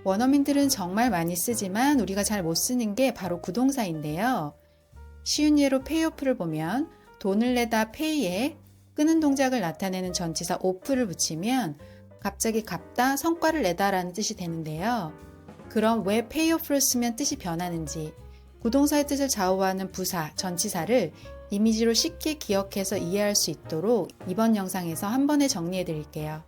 원어민들은 정말 많이 쓰지만 우리가 잘 못 쓰는 게 바로 구동사인데요. 쉬운 예로 페이오프를 보면 돈을 내다 페이에 끄는 동작을 나타내는 전치사 오프를 붙이면 갑자기 갚다, 성과를 내다 라는 뜻이 되는데요. 그럼 왜 페이오프를 쓰면 뜻이 변하는지, 구동사의 뜻을 좌우하는 부사, 전치사를 이미지로 쉽게 기억해서 이해할 수 있도록 이번 영상에서 한 번에 정리해 드릴게요.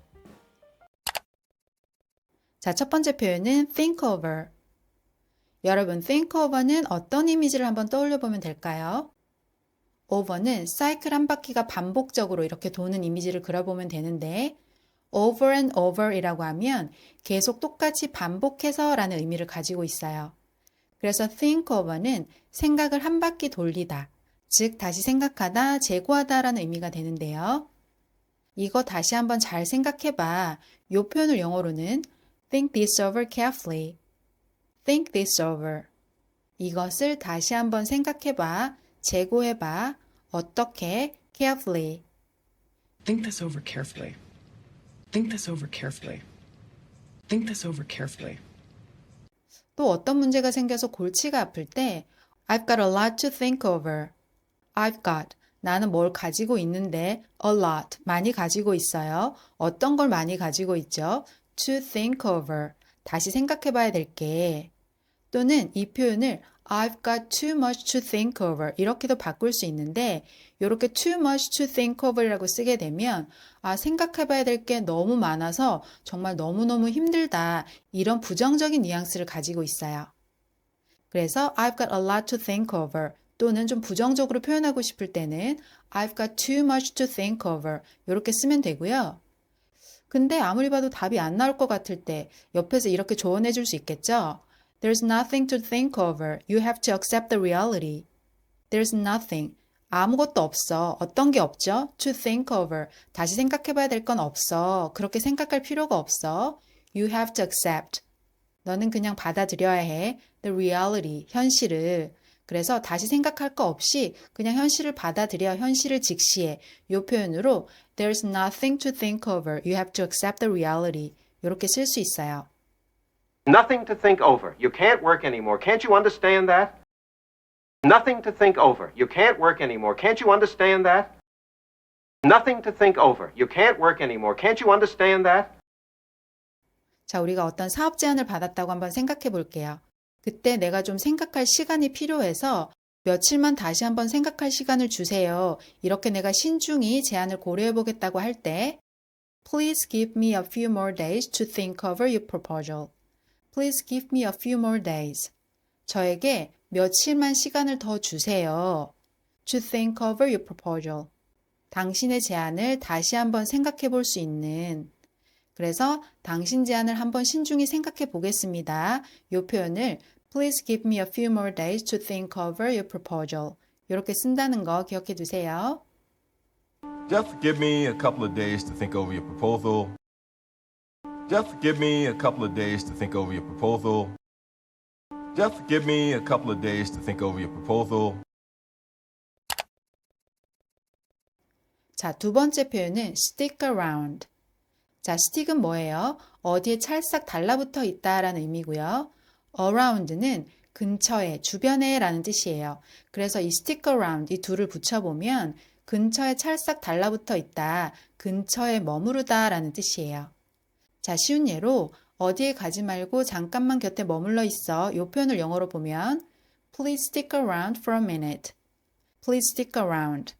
자, 첫 번째 표현은 think over. 여러분, think over는 어떤 이미지를 한번 떠올려 보면 될까요? over는 사이클 한 바퀴가 반복적으로 이렇게 도는 이미지를 그려보면 되는데 over and over 이라고 하면 계속 똑같이 반복해서 라는 의미를 가지고 있어요. 그래서 think over는 생각을 한 바퀴 돌리다, 즉 다시 생각하다, 재고하다 라는 의미가 되는데요. 이거 다시 한번 잘 생각해봐. 이 표현을 영어로는 think this over carefully. think this over. 이것을 다시 한번 생각해봐, 재고해봐. 어떻게? carefully. Think this over carefully. Think this over carefully. Think this over carefully. 또 어떤 문제가 생겨서 골치가 아플 때 I've got a lot to think over. I've got. 나는 뭘 가지고 있는데 a lot. 많이 가지고 있어요. 어떤 걸 많이 가지고 있죠? To think over. 다시 생각해 봐야 될 게. 또는 이 표현을 I've got too much to think over 이렇게도 바꿀 수 있는데 이렇게 too much to think over이라고 쓰게 되면 생각해 봐야 될 게 너무 많아서 정말 너무너무 힘들다 이런 부정적인 뉘앙스를 가지고 있어요. 그래서 I've got a lot to think over 또는 좀 부정적으로 표현하고 싶을 때는 I've got too much to think over 이렇게 쓰면 되고요. 근데 아무리 봐도 답이 안 나올 것 같을 때 옆에서 이렇게 조언해 줄 수 있겠죠? There's nothing to think over. You have to accept the reality. There's nothing. 아무것도 없어. 어떤 게 없죠? To think over. 다시 생각해 봐야 될 건 없어. 그렇게 생각할 필요가 없어. You have to accept. 너는 그냥 받아들여야 해. The reality. 현실을. 그래서 다시 생각할 거 없이 그냥 현실을 받아들여. 현실을 직시해. 이 표현으로 There's nothing to think over. You have to accept the reality. 이렇게 쓸 수 있어요. Nothing to think over. You can't work anymore. Can't you understand that? Nothing to think over. You can't work anymore. Can't you understand that? Nothing to think over. You can't work anymore. Can't you understand that? 자, 우리가 어떤 사업 제안을 받았다고 한번 생각해 볼게요. 그때 내가 좀 생각할 시간이 필요해서 며칠만 다시 한번 생각할 시간을 주세요. 이렇게 내가 신중히 제안을 고려해 보겠다고 할 때 Please give me a few more days to think over your proposal. Please give me a few more days. 저에게 며칠만 시간을 더 주세요. To think over your proposal. 당신의 제안을 다시 한번 생각해 볼 수 있는. 그래서 당신 제안을 한번 신중히 생각해 보겠습니다. 이 표현을 Please give me a few more days to think over your proposal. 이렇게 쓴다는 거 기억해 두세요. Just give me a couple of days to think over your proposal. Just give me a couple of days to think over your proposal. Just give me a couple of days to think over your proposal. 자, 두 번째 표현은 stick around. 자, stick은 뭐예요? 어디에 찰싹 달라붙어 있다라는 의미고요. around는 근처에, 주변에 라는 뜻이에요. 그래서 이 stick around, 이 둘을 붙여보면 근처에 찰싹 달라붙어 있다, 근처에 머무르다 라는 뜻이에요. 자, 쉬운 예로 어디에 가지 말고 잠깐만 곁에 머물러 있어. 이 표현을 영어로 보면 Please stick around for a minute. Please stick around.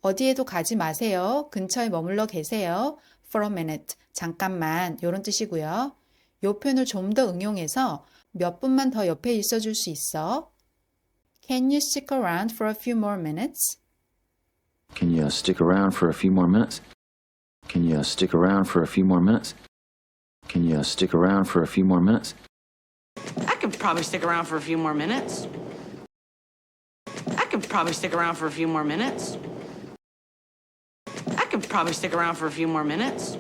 어디에도 가지 마세요. 근처에 머물러 계세요. For a minute. 잠깐만. 이런 뜻이고요. 이 표현을 좀 더 응용해서 몇 분만 더 옆에 있어 줄 수 있어? Can you stick around for a few more minutes? Can you stick around for a few more minutes? Can you stick around for a few more minutes? Can you stick around for a few more minutes? I could probably stick around for a few more minutes. I could probably stick around for a few more minutes. I could probably stick around for a few more minutes.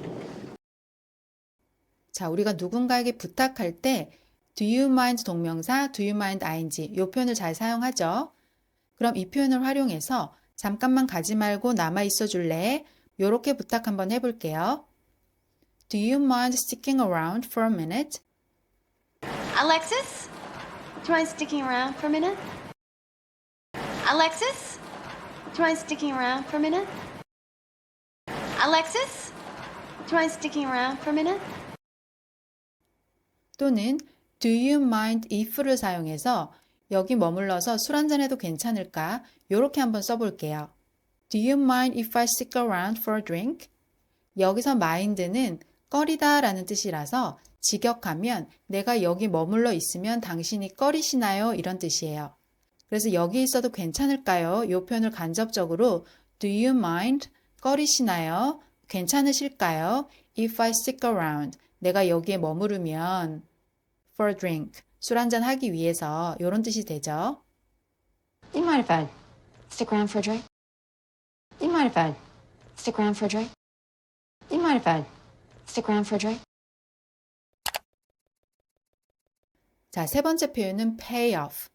자, 우리가 누군가에게 부탁할 때 Do you mind 동명사, Do you mind ing 이 표현을 잘 사용하죠. 그럼 이 표현을 활용해서 잠깐만 가지 말고 남아 있어 줄래? 요렇게 부탁 한번 해볼게요. Do you mind sticking around for a minute? Alexis? Do you mind sticking around for a minute? Alexis? Do you mind sticking around for a minute? Alexis? Do you mind sticking around for a minute? 또는 Do you mind if를 사용해서 여기 머물러서 술 한잔 해도 괜찮을까? 요렇게 한번 써볼게요. Do you mind if I stick around for a drink? 여기서 mind는 꺼리다 라는 뜻이라서 직역하면 내가 여기 머물러 있으면 당신이 꺼리시나요? 이런 뜻이에요. 그래서 여기 있어도 괜찮을까요? 이 표현을 간접적으로 Do you mind? 꺼리시나요? 괜찮으실까요? If I stick around. 내가 여기에 머무르면 for a drink. 술 한잔 하기 위해서 이런 뜻이 되죠. You mind if I stick around for a drink? You mind if I stick around for a drink? You mind if I stick around for a drink? 자, 세 번째 표현은 pay off.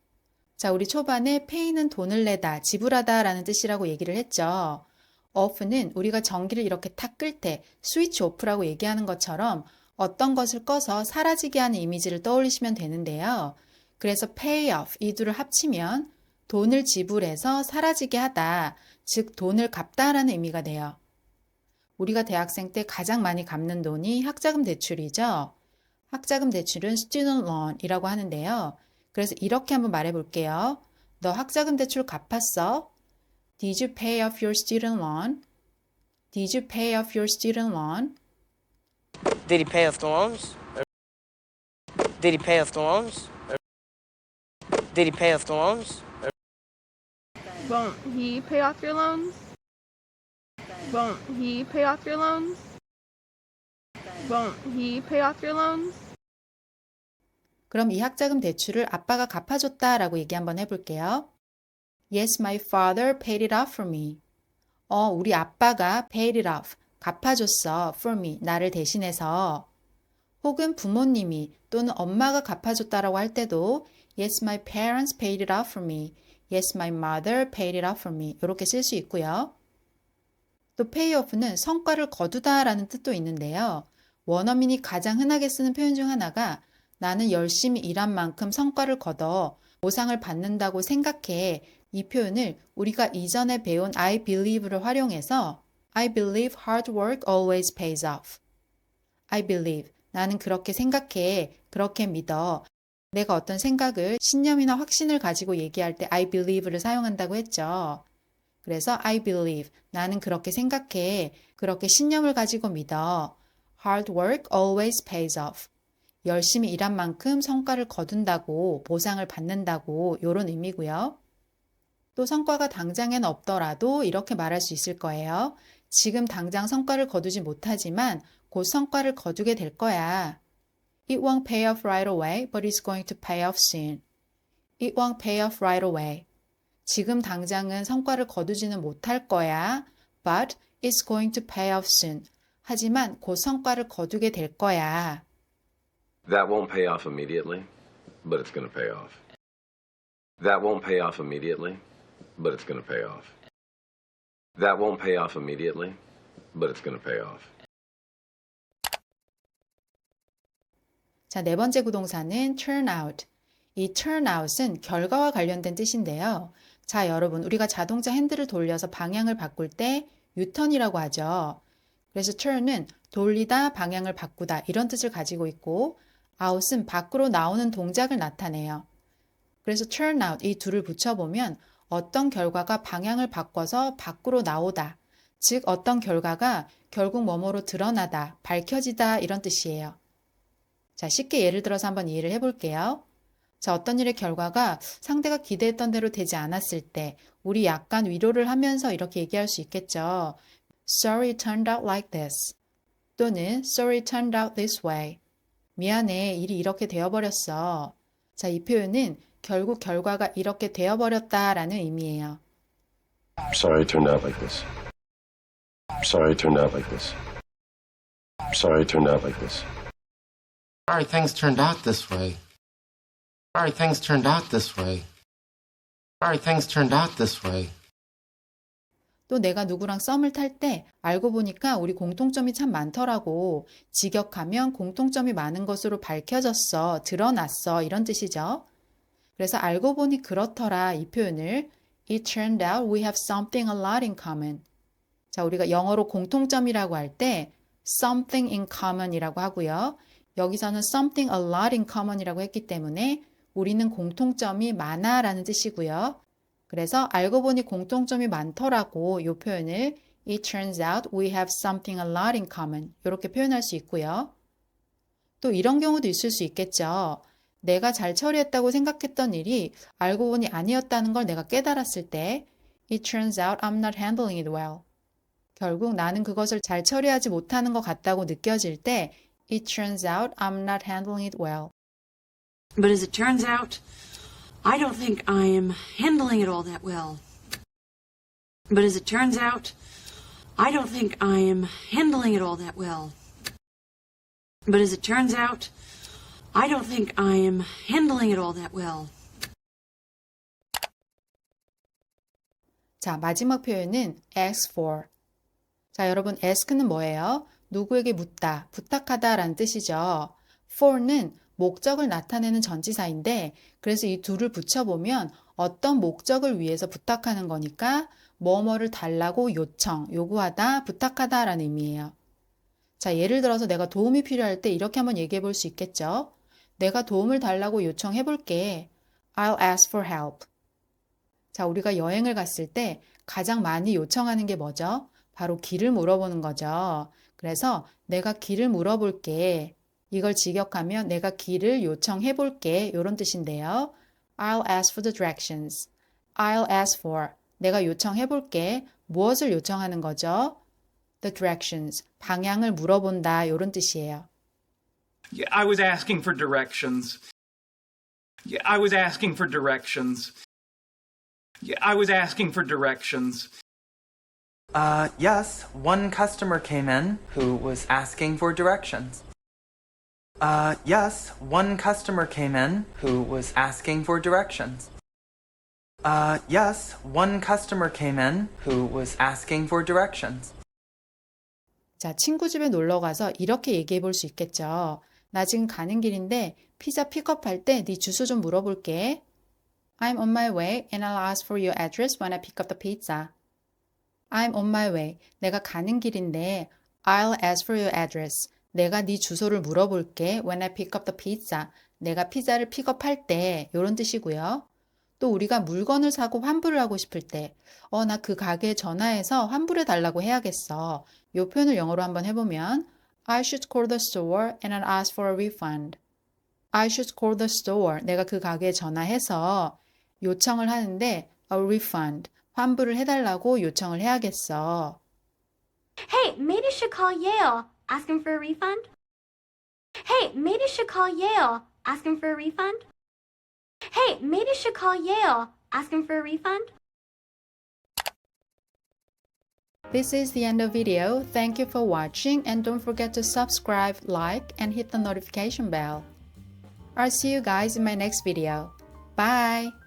자, 우리 초반에 pay는 돈을 내다, 지불하다 라는 뜻이라고 얘기를 했죠. off는 우리가 전기를 이렇게 탁 끌 때 스위치 오프라고 얘기하는 것처럼 어떤 것을 꺼서 사라지게 하는 이미지를 떠올리시면 되는데요. 그래서 pay off 이 둘을 합치면 돈을 지불해서 사라지게 하다, 즉 돈을 갚다라는 의미가 돼요. 우리가 대학생 때 가장 많이 갚는 돈이 학자금 대출이죠. 학자금 대출은 student loan이라고 하는데요. 그래서 이렇게 한번 말해 볼게요. 너 학자금 대출 갚았어? Did you pay off your student loan? Did you pay off your student loan? Did he pay off the loans? Did he pay off the loans? Did he pay off the loans? Won't he pay off your loans? Won't he pay off your loans? Won't he pay off your loans? 그럼 이 학자금 대출을 아빠가 갚아줬다라고 얘기 한번 해볼게요. Yes, my father paid it off for me. 우리 아빠가 paid it off, 갚아줬어, for me, 나를 대신해서. 혹은 부모님이 또는 엄마가 갚아줬다라고 할 때도 Yes, my parents paid it off for me. Yes, my mother paid it off for me. 이렇게 쓸 수 있고요. 또 pay off는 성과를 거두다 라는 뜻도 있는데요. 원어민이 가장 흔하게 쓰는 표현 중 하나가 나는 열심히 일한 만큼 성과를 거둬 보상을 받는다고 생각해. 이 표현을 우리가 이전에 배운 I believe를 활용해서 I believe hard work always pays off. I believe. 나는 그렇게 생각해. 그렇게 믿어. 내가 어떤 생각을, 신념이나 확신을 가지고 얘기할 때 I believe를 사용한다고 했죠. 그래서 I believe. 나는 그렇게 생각해. 그렇게 신념을 가지고 믿어. Hard work always pays off. 열심히 일한 만큼 성과를 거둔다고, 보상을 받는다고 이런 의미고요. 또 성과가 당장엔 없더라도 이렇게 말할 수 있을 거예요. 지금 당장 성과를 거두지 못하지만 곧 성과를 거두게 될 거야. It won't pay off right away, but it's going to pay off soon. It won't pay off right away. 지금 당장은 성과를 거두지는 못할 거야. But it's going to pay off soon. 하지만 곧 성과를 거두게 될 거야. That won't pay off immediately, but it's going to pay off. That won't pay off immediately, but it's going to pay off. That won't pay off immediately, but it's going to pay off. 자, 네 번째 구동사는 turn out. 이 turn out은 결과와 관련된 뜻인데요. 자, 여러분, 우리가 자동차 핸들을 돌려서 방향을 바꿀 때 유턴이라고 하죠. 그래서 turn은 돌리다, 방향을 바꾸다 이런 뜻을 가지고 있고 out은 밖으로 나오는 동작을 나타내요. 그래서 turn out 이 둘을 붙여보면 어떤 결과가 방향을 바꿔서 밖으로 나오다, 즉 어떤 결과가 결국 뭐뭐로 드러나다, 밝혀지다 이런 뜻이에요. 자, 쉽게 예를 들어서 한번 이해를 해볼게요. 자, 어떤 일의 결과가 상대가 기대했던 대로 되지 않았을 때 우리 약간 위로를 하면서 이렇게 얘기할 수 있겠죠. Sorry it turned out like this. 또는 Sorry it turned out this way. 미안해, 일이 이렇게 되어버렸어. 자, 이 표현은 결국 결과가 이렇게 되어버렸다라는 의미예요. Sorry it turned out like this. Sorry it turned out like this. Sorry it turned out like this. Sorry things turned out this way. Sorry things turned out this way. Sorry things turned out this way. 또 내가 누구랑 썸을 탈 때 알고 보니까 우리 공통점이 참 많더라고. 직역하면 공통점이 많은 것으로 밝혀졌어, 드러났어 이런 뜻이죠. 그래서 알고 보니 그렇더라 이 표현을 It turned out we have something a lot in common. 자, 우리가 영어로 공통점이라고 할 때 something in common이라고 하고요. 여기서는 something a lot in common이라고 했기 때문에 우리는 공통점이 많아라는 뜻이고요. 그래서 알고 보니 공통점이 많더라고 이 표현을 It turns out we have something a lot in common 이렇게 표현할 수 있고요. 또 이런 경우도 있을 수 있겠죠. 내가 잘 처리했다고 생각했던 일이 알고 보니 아니었다는 걸 내가 깨달았을 때 It turns out I'm not handling it well. 결국 나는 그것을 잘 처리하지 못하는 것 같다고 느껴질 때 It turns out I'm not handling it well. But as it turns out, I don't think I'm handling it all that well. But as it turns out, I don't think I'm handling it all that well. But as it turns out, I don't think I'm handling it all that well. 자, 마지막 표현은 ask for. 자, 여러분 ask는 뭐예요? 누구에게 묻다, 부탁하다 라는 뜻이죠. for는 목적을 나타내는 전치사인데 그래서 이 둘을 붙여보면 어떤 목적을 위해서 부탁하는 거니까 뭐뭐를 달라고 요청, 요구하다, 부탁하다 라는 의미예요. 자, 예를 들어서 내가 도움이 필요할 때 이렇게 한번 얘기해 볼 수 있겠죠. 내가 도움을 달라고 요청해 볼게. I'll ask for help. 자, 우리가 여행을 갔을 때 가장 많이 요청하는 게 뭐죠? 바로 길을 물어보는 거죠. 그래서 내가 길을 물어볼게. 이걸 직역하면 내가 길을 요청해 볼게. 이런 뜻인데요. I'll ask for the directions. I'll ask for. 내가 요청해 볼게. 무엇을 요청하는 거죠? The directions. 방향을 물어본다. 이런 뜻이에요. Yeah, I was asking for directions. Yeah, I was asking for directions. Yeah, I was asking for directions. Yes, one customer came in who was asking for directions. Yes, one customer came in who was asking for directions. Yes, one customer came in who was asking for directions. 자, 친구 집에 놀러 가서 이렇게 얘기해 볼 수 있겠죠. 나 지금 가는 길인데 피자 픽업할 때 네 주소 좀 물어볼게. I'm on my way and I'll ask for your address when I pick up the pizza. I'm on my way. 내가 가는 길인데 I'll ask for your address. 내가 네 주소를 물어볼게. When I pick up the pizza. 내가 피자를 픽업할 때 이런 뜻이고요. 또 우리가 물건을 사고 환불을 하고 싶을 때 나 그 가게에 전화해서 환불해 달라고 해야겠어. 이 표현을 영어로 한번 해보면 I should call the store and I'll ask for a refund. I should call the store. 내가 그 가게에 전화해서 요청을 하는데 a refund. 환불을 해달라고 요청을 해야겠어. Hey, maybe you should call Yale. Ask him for a refund. Hey, maybe you should call Yale. Ask him for a refund. Hey, maybe you should call Yale. Ask him for a refund. This is the end of video. Thank you for watching and don't forget to subscribe, like, and hit the notification bell. I'll see you guys in my next video. Bye!